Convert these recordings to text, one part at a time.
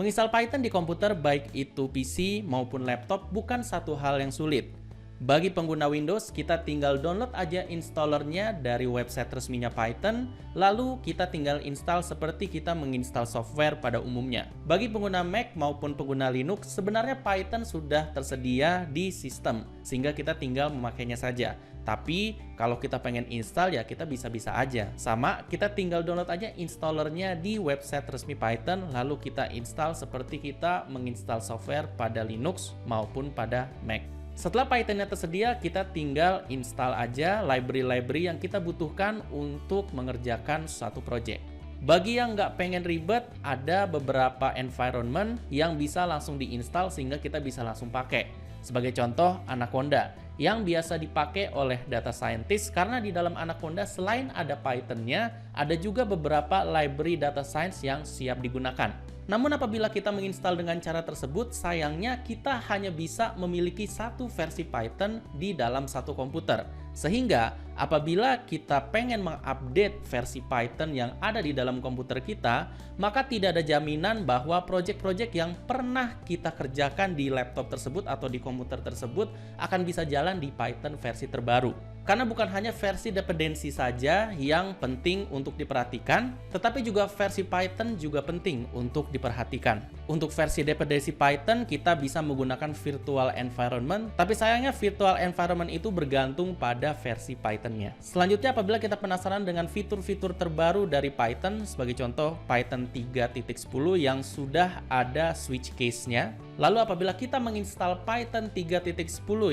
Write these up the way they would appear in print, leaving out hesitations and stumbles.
Menginstal Python di komputer baik itu PC maupun laptop bukan satu hal yang sulit. Bagi pengguna Windows, kita tinggal download aja installernya dari website resminya Python, lalu kita tinggal install seperti kita menginstal software pada umumnya. Bagi pengguna Mac maupun pengguna Linux, sebenarnya Python sudah tersedia di sistem, sehingga kita tinggal memakainya saja. Tapi kalau kita pengen install ya kita bisa-bisa aja. Sama, kita tinggal download aja installernya di website resmi Python, lalu kita install seperti kita menginstal software pada Linux maupun pada Mac. Setelah Python-nya tersedia, kita tinggal install aja library-library yang kita butuhkan untuk mengerjakan suatu project. Bagi yang nggak pengen ribet, ada beberapa environment yang bisa langsung diinstal sehingga kita bisa langsung pakai. Sebagai contoh, Anaconda yang biasa dipakai oleh data scientist karena di dalam Anaconda selain ada Python-nya, ada juga beberapa library data science yang siap digunakan. Namun apabila kita menginstal dengan cara tersebut, sayangnya kita hanya bisa memiliki satu versi Python di dalam satu komputer. Sehingga apabila kita pengen mengupdate versi Python yang ada di dalam komputer kita, maka tidak ada jaminan bahwa project-project yang pernah kita kerjakan di laptop tersebut atau di komputer tersebut akan bisa jalan di Python versi terbaru. Karena bukan hanya versi dependensi saja yang penting untuk diperhatikan, tetapi juga versi Python juga penting untuk diperhatikan. Untuk versi dependensi Python, kita bisa menggunakan virtual environment, tapi sayangnya virtual environment itu bergantung pada versi Python-nya. Selanjutnya, apabila kita penasaran dengan fitur-fitur terbaru dari Python, sebagai contoh Python 3.10 yang sudah ada switch case-nya, lalu apabila kita menginstal Python 3.10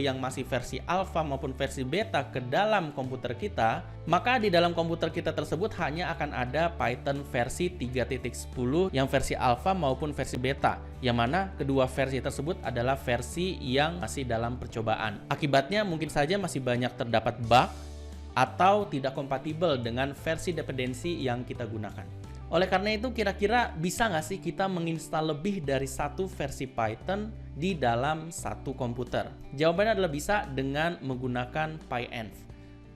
yang masih versi alpha maupun versi beta ke dalam komputer kita, maka di dalam komputer kita tersebut hanya akan ada Python versi 3.10 yang versi alpha maupun versi beta, yang mana kedua versi tersebut adalah versi yang masih dalam percobaan. Akibatnya mungkin saja masih banyak terdapat bug atau tidak kompatibel dengan versi dependensi yang kita gunakan. Oleh karena itu, kira-kira bisa nggak sih kita menginstal lebih dari satu versi Python di dalam satu komputer? Jawabannya adalah bisa dengan menggunakan PyEnv.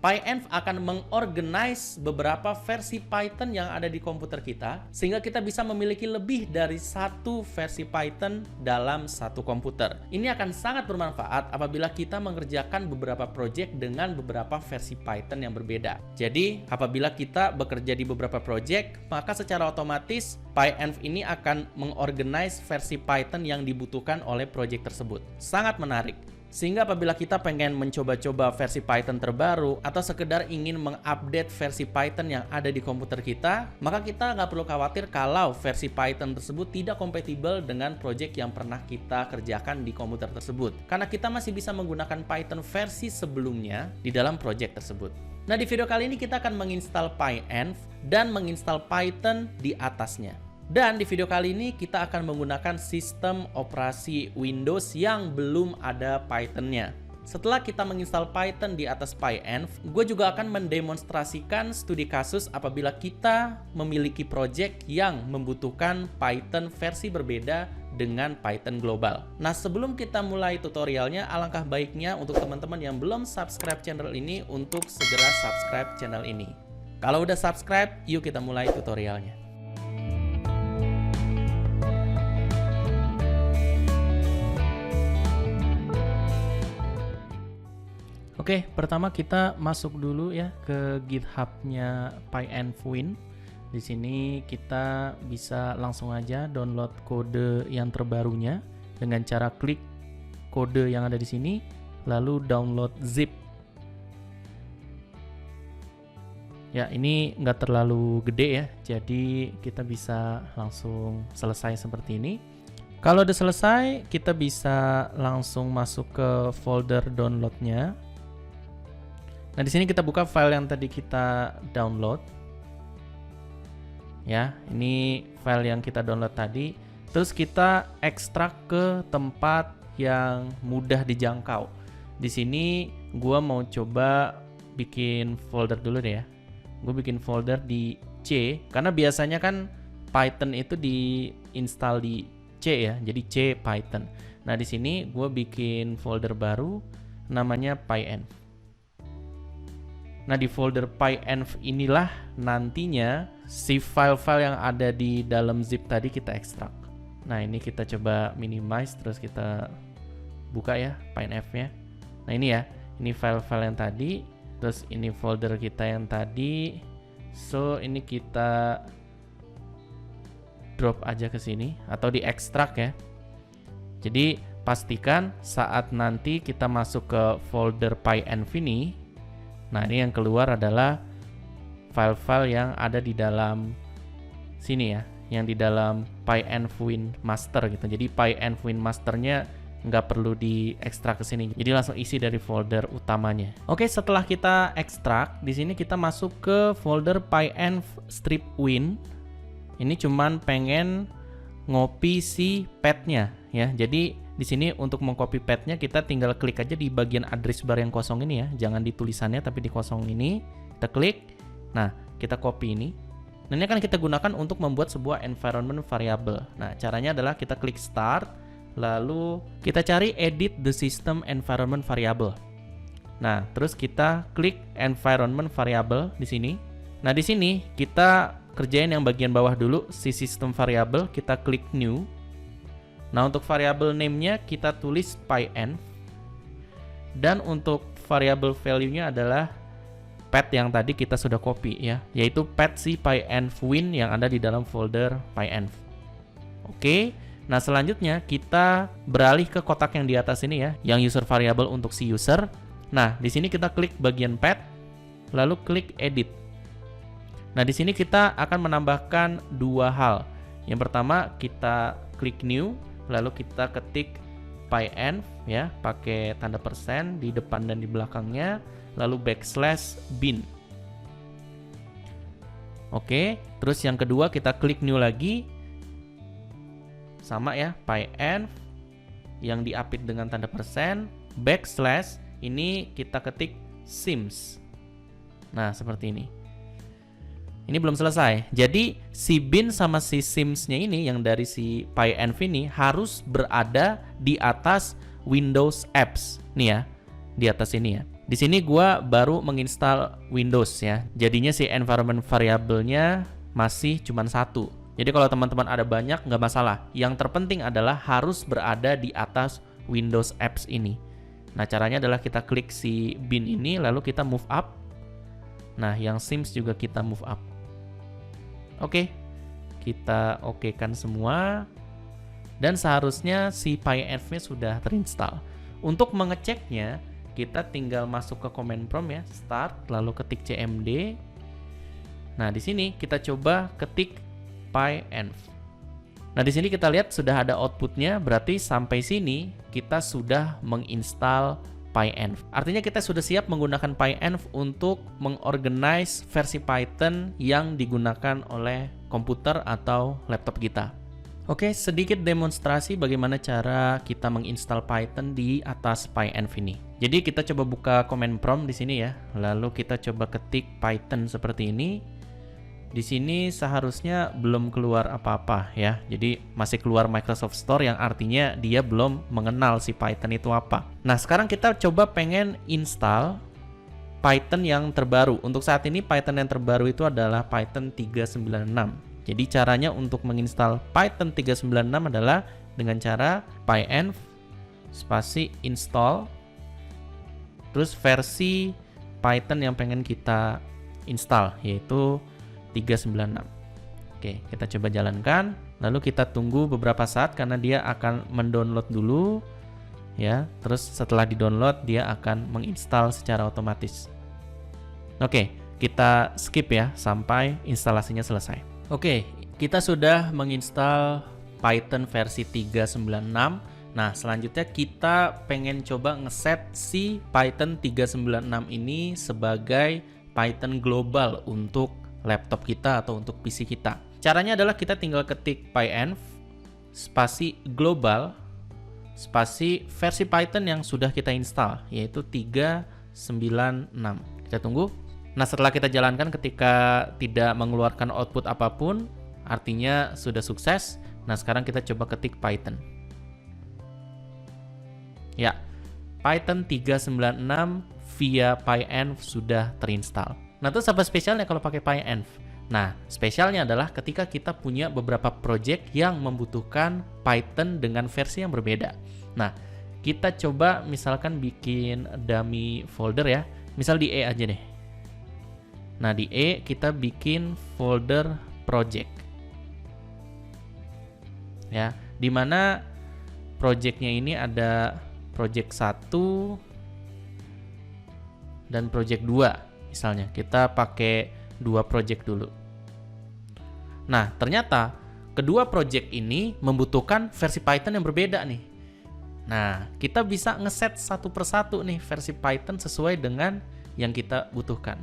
PyEnv akan mengorganize beberapa versi Python yang ada di komputer kita, sehingga kita bisa memiliki lebih dari satu versi Python dalam satu komputer. Ini akan sangat bermanfaat apabila kita mengerjakan beberapa project dengan beberapa versi Python yang berbeda. Jadi, apabila kita bekerja di beberapa project, maka secara otomatis PyEnv ini akan mengorganize versi Python yang dibutuhkan oleh project tersebut. Sangat menarik. Sehingga apabila kita pengen mencoba-coba versi Python terbaru atau sekedar ingin mengupdate versi Python yang ada di komputer kita, maka kita nggak perlu khawatir kalau versi Python tersebut tidak kompatibel dengan project yang pernah kita kerjakan di komputer tersebut. Karena kita masih bisa menggunakan Python versi sebelumnya di dalam project tersebut. Nah, di video kali ini kita akan menginstal PyEnv dan menginstal Python di atasnya. Dan di video kali ini kita akan menggunakan sistem operasi Windows yang belum ada Python-nya. Setelah kita menginstal Python di atas PyEnv, gue juga akan mendemonstrasikan studi kasus apabila kita memiliki project yang membutuhkan Python versi berbeda dengan Python global. Nah, sebelum kita mulai tutorialnya, alangkah baiknya untuk teman-teman yang belum subscribe channel ini untuk segera subscribe channel ini. Kalau udah subscribe, yuk kita mulai tutorialnya. Oke, pertama kita masuk dulu ya ke GitHub-nya PyenvWin. Di sini kita bisa langsung aja download kode yang terbarunya dengan cara klik kode yang ada di sini, lalu download zip. Ya, ini nggak terlalu gede ya, jadi kita bisa langsung selesai seperti ini. Kalau udah selesai, kita bisa langsung masuk ke folder downloadnya. Nah, di sini kita buka file yang tadi kita download. Ya, ini file yang kita download tadi. Terus kita ekstrak ke tempat yang mudah dijangkau. Di sini gua mau coba bikin folder dulu deh ya. Gue bikin folder di C, karena biasanya kan Python itu diinstal di C ya, jadi C Python. Nah, di sini gue bikin folder baru namanya PyenV. Nah, di folder PyenV inilah nantinya si file-file yang ada di dalam zip tadi kita ekstrak. Nah, ini kita coba minimize, terus kita buka ya PyNF-nya. Nah, ini ya, ini file-file yang tadi, terus ini folder kita yang tadi. So, ini kita drop aja ke sini atau diekstrak ya. Jadi, pastikan saat nanti kita masuk ke folder PyEnv ini, nah ini yang keluar adalah file-file yang ada di dalam sini ya, yang di dalam PyEnv master gitu. Jadi PyEnv masternya nggak perlu diekstrak ke sini. Jadi langsung isi dari folder utamanya. Oke, setelah kita ekstrak, di sini kita masuk ke folder PyEnv strip win. Ini cuman pengen ngopi si path-nya ya. Jadi di sini untuk mengcopy path-nya kita tinggal klik aja di bagian address bar yang kosong ini ya. Jangan di tulisannya tapi di kosong ini. Kita klik. Nah, kita copy ini. Nah, ini akan kita gunakan untuk membuat sebuah environment variable. Nah, caranya adalah kita klik start, lalu kita cari edit the system environment variable. Nah, terus kita klik environment variable di sini. Nah, di sini kita kerjain yang bagian bawah dulu, si system variable, kita klik new. Nah, untuk variable name-nya kita tulis PyEnv. Dan untuk variable value-nya adalah path yang tadi kita sudah copy ya, yaitu path si PyEnv-win yang ada di dalam folder PyEnv. Oke, nah selanjutnya kita beralih ke kotak yang di atas ini ya, yang user variable untuk si user. Nah, di sini kita klik bagian path, lalu klik edit. Nah, di sini kita akan menambahkan dua hal. Yang pertama, kita klik new, lalu kita ketik PyEnv ya, pakai tanda persen di depan dan di belakangnya, lalu \bin. Oke, terus yang kedua kita klik new lagi. Sama ya, PyEnv yang diapit dengan tanda persen, \, ini kita ketik sims. Nah, seperti ini. Ini belum selesai. Jadi si bin sama si sims-nya ini yang dari si PyEnv ini harus berada di atas Windows Apps. Nih ya, di atas ini ya. Di sini gua baru menginstal Windows ya. Jadinya si environment variable-nya masih cuma satu. Jadi kalau teman-teman ada banyak nggak masalah. Yang terpenting adalah harus berada di atas Windows Apps ini. Nah, caranya adalah kita klik si bin ini lalu kita move up. Nah, yang sims juga kita move up. Oke. Kita okekan semua. Dan seharusnya si PyEnv-nya sudah terinstall. Untuk mengeceknya, kita tinggal masuk ke command prompt ya, start, lalu ketik cmd. Nah, di sini kita coba ketik PyEnv. Nah, di sini kita lihat sudah ada outputnya, berarti sampai sini kita sudah menginstal PyEnv. Artinya kita sudah siap menggunakan PyEnv untuk mengorganize versi Python yang digunakan oleh komputer atau laptop kita. Oke, sedikit demonstrasi bagaimana cara kita menginstal Python di atas PyEnv ini. Jadi kita coba buka command prompt di sini ya. Lalu kita coba ketik Python seperti ini. Di sini seharusnya belum keluar apa-apa ya. Jadi masih keluar Microsoft Store yang artinya dia belum mengenal si Python itu apa. Nah, sekarang kita coba pengen install Python yang terbaru. Untuk saat ini Python yang terbaru itu adalah Python 396. Jadi caranya untuk menginstal Python 396 adalah dengan cara PyEnv spasi install, terus versi Python yang pengen kita install yaitu 396. Oke, kita coba jalankan, lalu kita tunggu beberapa saat karena dia akan mendownload dulu ya. Terus setelah didownload dia akan menginstal secara otomatis. Oke, kita skip ya sampai instalasinya selesai. Oke, kita sudah menginstal Python versi 396. Nah, selanjutnya kita pengen coba ngeset si Python 396 ini sebagai Python global untuk laptop kita atau untuk PC kita. Caranya adalah kita tinggal ketik PyEnv spasi global spasi versi Python yang sudah kita install yaitu 396. Kita tunggu. Nah, setelah kita jalankan ketika tidak mengeluarkan output apapun, artinya sudah sukses. Nah, sekarang kita coba ketik Python. Ya, Python 396 via PyEnv sudah terinstall. Nah, terus apa spesialnya kalau pakai PyEnv? Nah, spesialnya adalah ketika kita punya beberapa project yang membutuhkan Python dengan versi yang berbeda. Nah, kita coba misalkan bikin dummy folder ya. Misal di E aja deh. Nah, di E kita bikin folder project. Ya, dimana projectnya ini ada project 1 dan project 2 misalnya. Kita pakai 2 project dulu. Nah, ternyata kedua project ini membutuhkan versi Python yang berbeda nih. Nah, kita bisa ngeset satu persatu nih versi Python sesuai dengan yang kita butuhkan.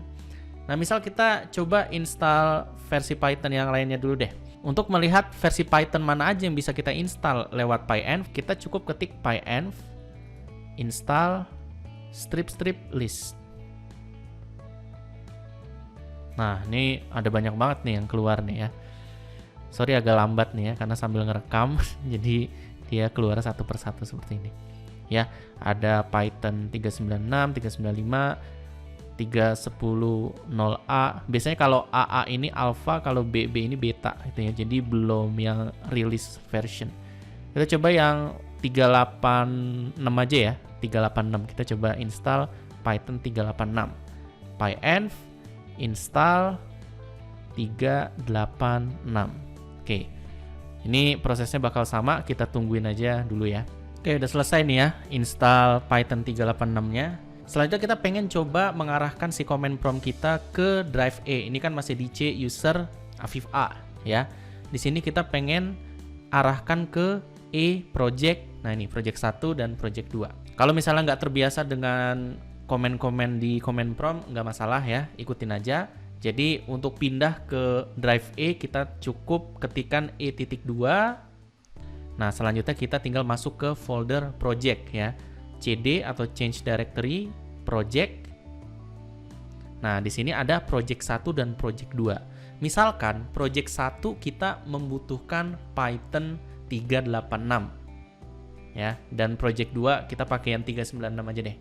Nah, misal kita coba install versi Python yang lainnya dulu deh. Untuk melihat versi Python mana aja yang bisa kita install lewat pyenv, kita cukup ketik pyenv install strip list. Nah, ini ada banyak banget nih yang keluar nih ya. Sorry agak lambat nih ya, karena sambil ngerekam, jadi dia keluar satu persatu seperti ini. Ya, ada Python 396, 395, 3.10.0a. Biasanya kalau AA ini alpha, kalau BB ini beta gitu ya. Jadi belum yang release version. Kita coba yang 386 aja ya. 386. Kita coba install Python 386. Pyenv install 386. Oke. Ini prosesnya bakal sama, kita tungguin aja dulu ya. Oke, udah selesai nih ya install Python 386-nya. Selanjutnya kita pengen coba mengarahkan si command prompt kita ke drive E. Ini kan masih di C user Afif A ya. Di sini kita pengen arahkan ke E project. Nah, ini project 1 dan project 2. Kalau misalnya nggak terbiasa dengan komen-komen di command prompt, nggak masalah ya, ikutin aja. Jadi untuk pindah ke drive E kita cukup ketikkan E.2. Nah, selanjutnya kita tinggal masuk ke folder project ya. CD atau change directory project. Nah, di sini ada project 1 dan project 2. Misalkan project 1 kita membutuhkan Python 386. Ya, dan project 2 kita pakai yang 396 aja deh.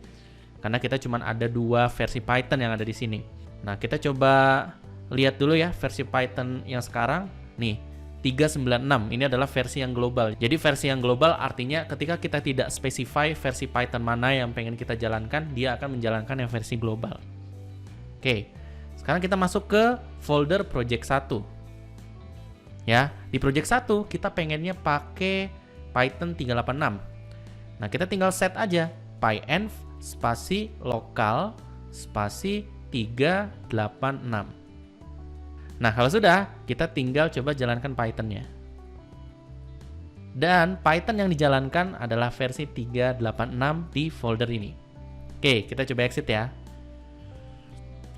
Karena kita cuma ada 2 versi Python yang ada di sini. Nah, kita coba lihat dulu ya versi Python yang sekarang. Nih, 396 ini adalah versi yang global. Jadi versi yang global artinya ketika kita tidak specify versi Python mana yang pengen kita jalankan, dia akan menjalankan yang versi global. Oke, sekarang kita masuk ke folder project 1. Ya, di project 1 kita pengennya pakai Python 386. Nah, kita tinggal set aja pyenv spasi lokal spasi 386. Nah, kalau sudah, kita tinggal coba jalankan Python-nya. Dan Python yang dijalankan adalah versi 386 di folder ini. Oke, kita coba exit ya.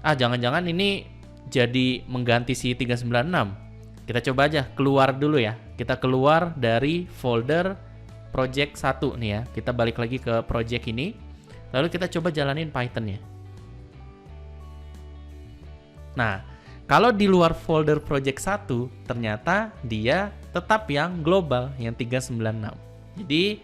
Jangan-jangan ini jadi mengganti si 396. Kita coba aja keluar dulu ya. Kita keluar dari folder project 1 nih ya. Kita balik lagi ke project ini. Lalu kita coba jalanin Python-nya. Nah, kalau di luar folder project 1, ternyata dia tetap yang global, yang 396. Jadi,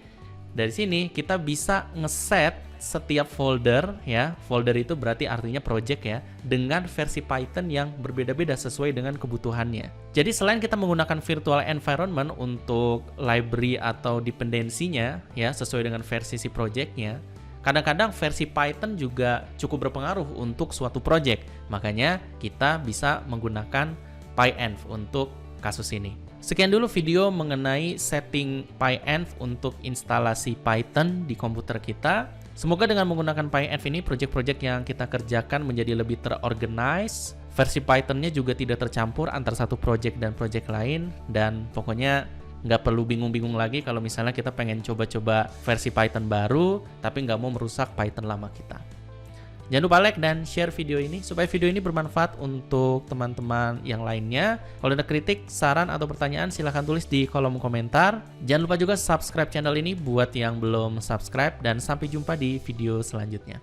dari sini kita bisa ngeset setiap folder, ya. Folder itu berarti artinya project ya, dengan versi Python yang berbeda-beda sesuai dengan kebutuhannya. Jadi, selain kita menggunakan virtual environment untuk library atau dependensinya, ya, sesuai dengan versi si projectnya, kadang-kadang versi Python juga cukup berpengaruh untuk suatu project. Makanya kita bisa menggunakan pyenv untuk kasus ini. Sekian dulu video mengenai setting pyenv untuk instalasi Python di komputer kita. Semoga dengan menggunakan pyenv ini, project-project yang kita kerjakan menjadi lebih terorganize. Versi Python-nya juga tidak tercampur antara satu project dan project lain. Dan pokoknya nggak perlu bingung-bingung lagi kalau misalnya kita pengen coba-coba versi Python baru, tapi nggak mau merusak Python lama kita. Jangan lupa like dan share video ini, supaya video ini bermanfaat untuk teman-teman yang lainnya. Kalau ada kritik, saran, atau pertanyaan, silahkan tulis di kolom komentar. Jangan lupa juga subscribe channel ini buat yang belum subscribe, dan sampai jumpa di video selanjutnya.